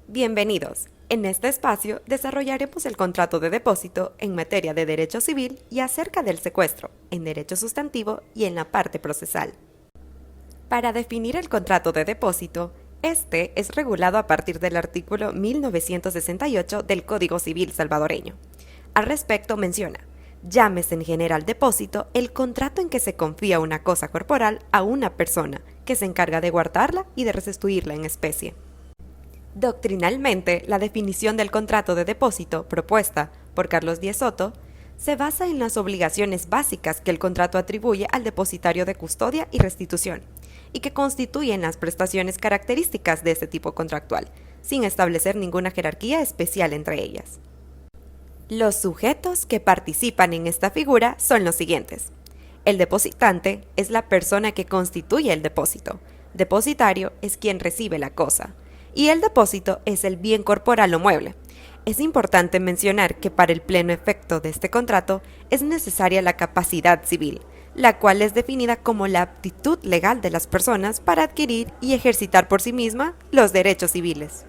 Bienvenidos. En este espacio desarrollaremos el contrato de depósito en materia de derecho civil y acerca del secuestro, en derecho sustantivo y en la parte procesal. Para definir el contrato de depósito, este es regulado a partir del artículo 1968 del Código Civil salvadoreño. Al respecto menciona: llámese en general depósito el contrato en que se confía una cosa corporal a una persona que se encarga de guardarla y de restituirla en especie. Doctrinalmente, la definición del contrato de depósito propuesta por Carlos Díez Soto se basa en las obligaciones básicas que el contrato atribuye al depositario de custodia y restitución, y que constituyen las prestaciones características de este tipo contractual, sin establecer ninguna jerarquía especial entre ellas. Los sujetos que participan en esta figura son los siguientes. El depositante es la persona que constituye el depósito. Depositario es quien recibe la cosa. Y el depósito es el bien corporal o mueble. Es importante mencionar que para el pleno efecto de este contrato es necesaria la capacidad civil, la cual es definida como la aptitud legal de las personas para adquirir y ejercitar por sí misma los derechos civiles.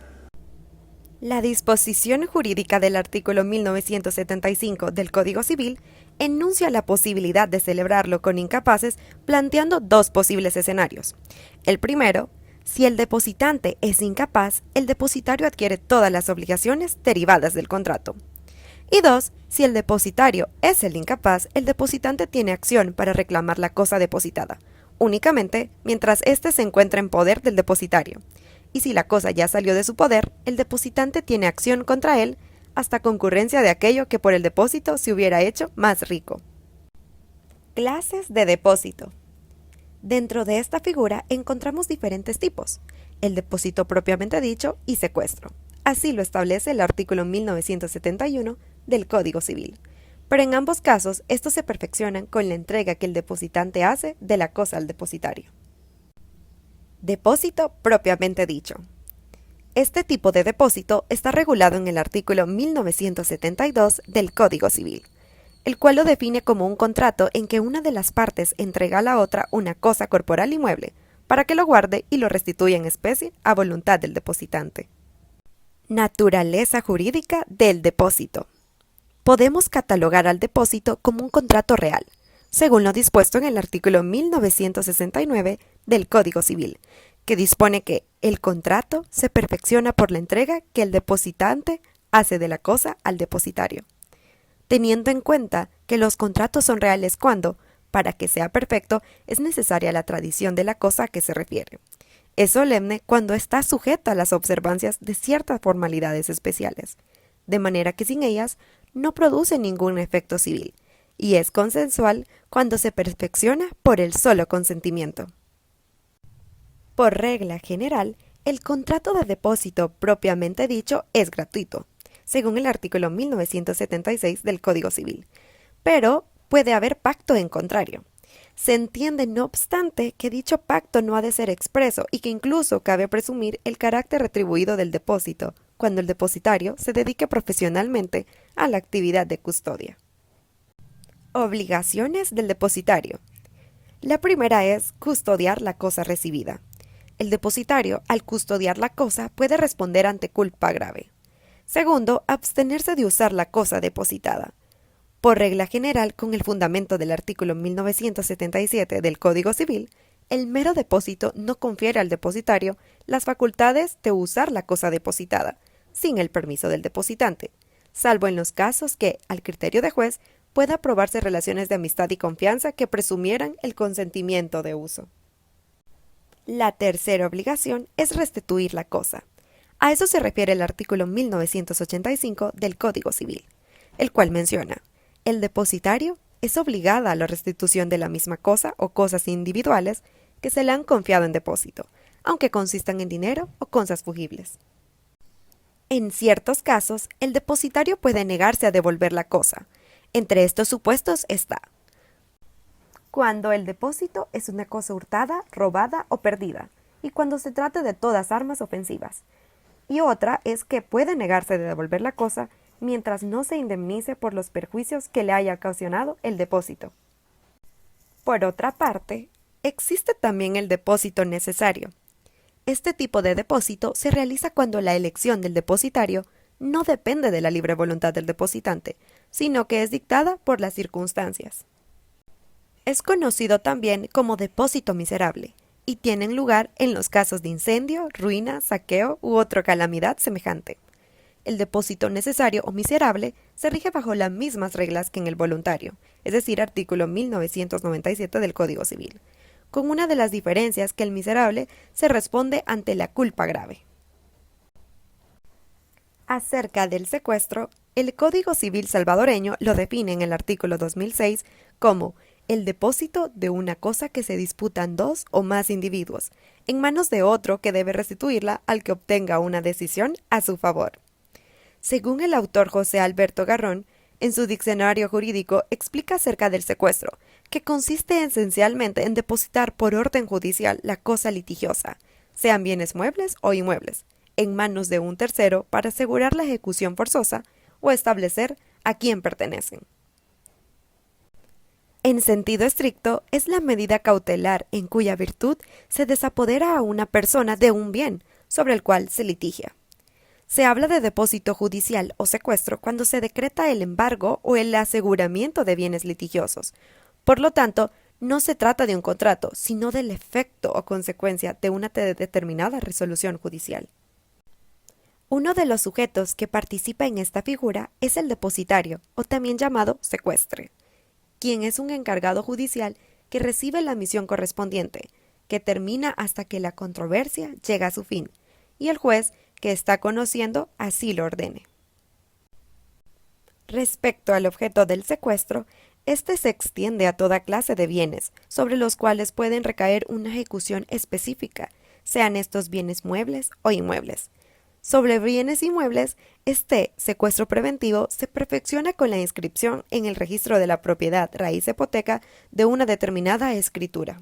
La disposición jurídica del artículo 1975 del Código Civil enuncia la posibilidad de celebrarlo con incapaces, planteando dos posibles escenarios. El primero: si el depositante es incapaz, el depositario adquiere todas las obligaciones derivadas del contrato. Y dos, si el depositario es el incapaz, el depositante tiene acción para reclamar la cosa depositada, únicamente mientras éste se encuentra en poder del depositario. Y si la cosa ya salió de su poder, el depositante tiene acción contra él hasta concurrencia de aquello que por el depósito se hubiera hecho más rico. Clases de depósito. Dentro de esta figura encontramos diferentes tipos: el depósito propiamente dicho y secuestro. Así lo establece el artículo 1971 del Código Civil. Pero en ambos casos, estos se perfeccionan con la entrega que el depositante hace de la cosa al depositario. Depósito propiamente dicho. Este tipo de depósito está regulado en el artículo 1972 del Código Civil, el cual lo define como un contrato en que una de las partes entrega a la otra una cosa corporal inmueble, para que lo guarde y lo restituya en especie a voluntad del depositante. Naturaleza jurídica del depósito. Podemos catalogar al depósito como un contrato real, según lo dispuesto en el artículo 1969 del Código Civil, que dispone que el contrato se perfecciona por la entrega que el depositante hace de la cosa al depositario, teniendo en cuenta que los contratos son reales cuando, para que sea perfecto, es necesaria la tradición de la cosa a que se refiere. Es solemne cuando está sujeta a las observancias de ciertas formalidades especiales, de manera que sin ellas no produce ningún efecto civil, y es consensual cuando se perfecciona por el solo consentimiento. Por regla general, el contrato de depósito propiamente dicho es gratuito, según el artículo 1976 del Código Civil, pero puede haber pacto en contrario. Se entiende, no obstante, que dicho pacto no ha de ser expreso y que incluso cabe presumir el carácter retribuido del depósito, cuando el depositario se dedique profesionalmente a la actividad de custodia. Obligaciones del depositario. La primera es custodiar la cosa recibida. El depositario, al custodiar la cosa, puede responder ante culpa grave. Segundo, abstenerse de usar la cosa depositada. Por regla general, con el fundamento del artículo 1977 del Código Civil, el mero depósito no confiere al depositario las facultades de usar la cosa depositada, sin el permiso del depositante, salvo en los casos que, al criterio de juez, pueda probarse relaciones de amistad y confianza que presumieran el consentimiento de uso. La tercera obligación es restituir la cosa. A eso se refiere el artículo 1985 del Código Civil, el cual menciona: el depositario es obligada a la restitución de la misma cosa o cosas individuales que se le han confiado en depósito, aunque consistan en dinero o cosas fungibles. En ciertos casos, el depositario puede negarse a devolver la cosa. Entre estos supuestos está: cuando el depósito es una cosa hurtada, robada o perdida, y cuando se trata de todas armas ofensivas. Y otra es que puede negarse de devolver la cosa mientras no se indemnice por los perjuicios que le haya ocasionado el depósito. Por otra parte, existe también el depósito necesario. Este tipo de depósito se realiza cuando la elección del depositario no depende de la libre voluntad del depositante, sino que es dictada por las circunstancias. Es conocido también como depósito miserable y tienen lugar en los casos de incendio, ruina, saqueo u otra calamidad semejante. El depósito necesario o miserable se rige bajo las mismas reglas que en el voluntario, es decir, artículo 1997 del Código Civil, con una de las diferencias que el miserable se responde ante la culpa grave. Acerca del secuestro, el Código Civil salvadoreño lo define en el artículo 2006 como el depósito de una cosa que se disputan dos o más individuos, en manos de otro que debe restituirla al que obtenga una decisión a su favor. Según el autor José Alberto Garrón, en su diccionario jurídico explica acerca del secuestro, que consiste esencialmente en depositar por orden judicial la cosa litigiosa, sean bienes muebles o inmuebles, en manos de un tercero para asegurar la ejecución forzosa o establecer a quién pertenecen. En sentido estricto, es la medida cautelar en cuya virtud se desapodera a una persona de un bien sobre el cual se litigia. Se habla de depósito judicial o secuestro cuando se decreta el embargo o el aseguramiento de bienes litigiosos. Por lo tanto, no se trata de un contrato, sino del efecto o consecuencia de una determinada resolución judicial. Uno de los sujetos que participa en esta figura es el depositario, o también llamado secuestre, quien es un encargado judicial que recibe la misión correspondiente, que termina hasta que la controversia llega a su fin, y el juez que está conociendo así lo ordene. Respecto al objeto del secuestro, este se extiende a toda clase de bienes, sobre los cuales pueden recaer una ejecución específica, sean estos bienes muebles o inmuebles. Sobre bienes inmuebles, este secuestro preventivo se perfecciona con la inscripción en el registro de la propiedad raíz hipoteca de una determinada escritura.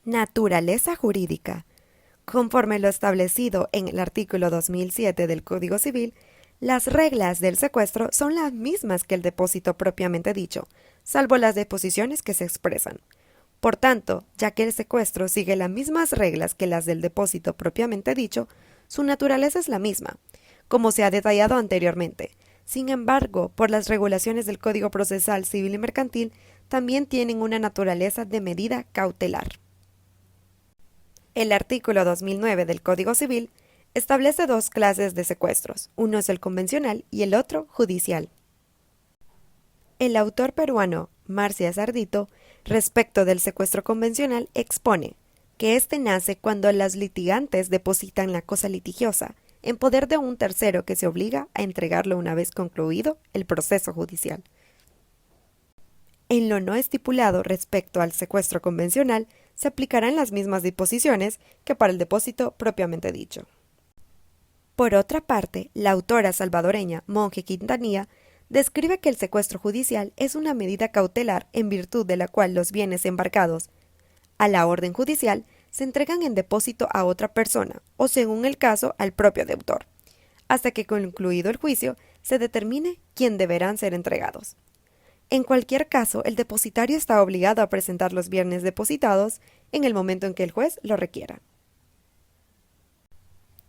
Naturaleza jurídica. Conforme lo establecido en el artículo 2007 del Código Civil, las reglas del secuestro son las mismas que el depósito propiamente dicho, salvo las disposiciones que se expresan. Por tanto, ya que el secuestro sigue las mismas reglas que las del depósito propiamente dicho, su naturaleza es la misma, como se ha detallado anteriormente. Sin embargo, por las regulaciones del Código Procesal Civil y Mercantil, también tienen una naturaleza de medida cautelar. El artículo 2009 del Código Civil establece dos clases de secuestros, uno es el convencional y el otro judicial. El autor peruano Marcia Sardito, respecto del secuestro convencional, expone que éste nace cuando los litigantes depositan la cosa litigiosa en poder de un tercero que se obliga a entregarlo una vez concluido el proceso judicial. En lo no estipulado respecto al secuestro convencional, se aplicarán las mismas disposiciones que para el depósito propiamente dicho. Por otra parte, la autora salvadoreña Monge Quintanilla describe que el secuestro judicial es una medida cautelar en virtud de la cual los bienes embarcados a la orden judicial se entregan en depósito a otra persona o, según el caso, al propio deudor, hasta que concluido el juicio se determine quién deberán ser entregados. En cualquier caso, el depositario está obligado a presentar los bienes depositados en el momento en que el juez lo requiera.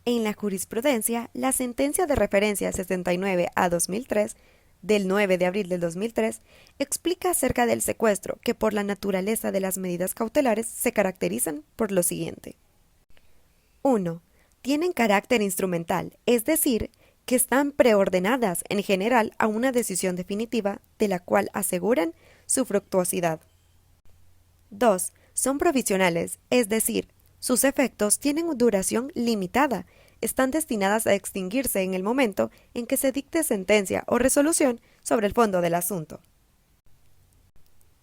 En la jurisprudencia, la sentencia de referencia 69/2003 del 9 de abril del 2003 explica acerca del secuestro que por la naturaleza de las medidas cautelares se caracterizan por lo siguiente. 1. Tienen carácter instrumental, es decir, que están preordenadas en general a una decisión definitiva de la cual aseguran su fructuosidad. 2. Son provisionales, es decir, sus efectos tienen duración limitada, están destinadas a extinguirse en el momento en que se dicte sentencia o resolución sobre el fondo del asunto.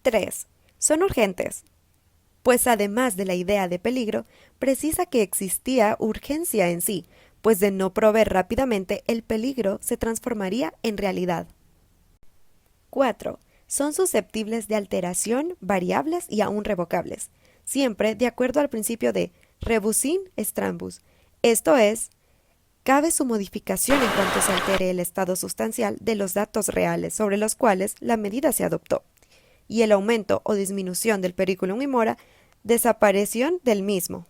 3. Son urgentes, pues además de la idea de peligro, precisa que existía urgencia en sí, pues de no proveer rápidamente el peligro se transformaría en realidad. 4. Son susceptibles de alteración, variables y aún revocables, siempre de acuerdo al principio de rebus in extrembus, esto es, cabe su modificación en cuanto se altere el estado sustancial de los datos reales sobre los cuales la medida se adoptó, y el aumento o disminución del periculum in mora, desaparición del mismo.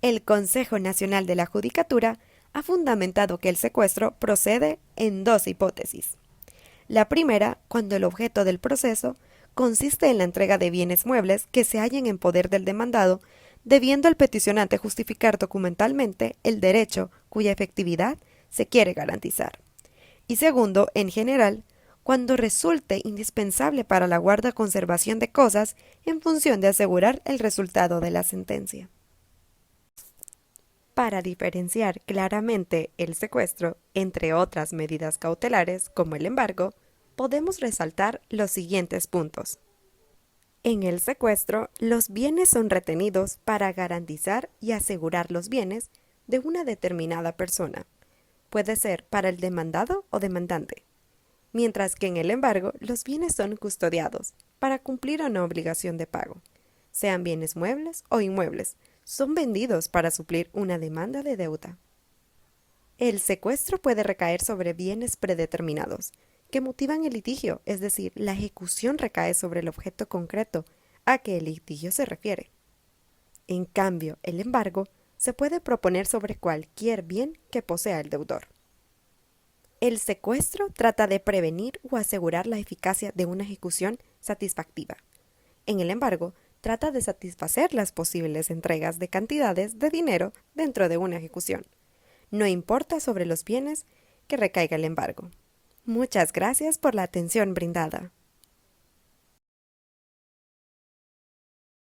El Consejo Nacional de la Judicatura ha fundamentado que el secuestro procede en dos hipótesis. La primera, cuando el objeto del proceso consiste en la entrega de bienes muebles que se hallen en poder del demandado, debiendo el peticionante justificar documentalmente el derecho cuya efectividad se quiere garantizar. Y segundo, en general, cuando resulte indispensable para la guarda-conservación de cosas en función de asegurar el resultado de la sentencia. Para diferenciar claramente el secuestro, entre otras medidas cautelares como el embargo, podemos resaltar los siguientes puntos. En el secuestro, los bienes son retenidos para garantizar y asegurar los bienes de una determinada persona. Puede ser para el demandado o demandante. Mientras que en el embargo, los bienes son custodiados para cumplir una obligación de pago. Sean bienes muebles o inmuebles, son vendidos para suplir una demanda de deuda. El secuestro puede recaer sobre bienes predeterminados, que motivan el litigio, es decir, la ejecución recae sobre el objeto concreto a que el litigio se refiere. En cambio, el embargo se puede proponer sobre cualquier bien que posea el deudor. El secuestro trata de prevenir o asegurar la eficacia de una ejecución satisfactiva. En el embargo, trata de satisfacer las posibles entregas de cantidades de dinero dentro de una ejecución. No importa sobre los bienes que recaiga el embargo. Muchas gracias por la atención brindada.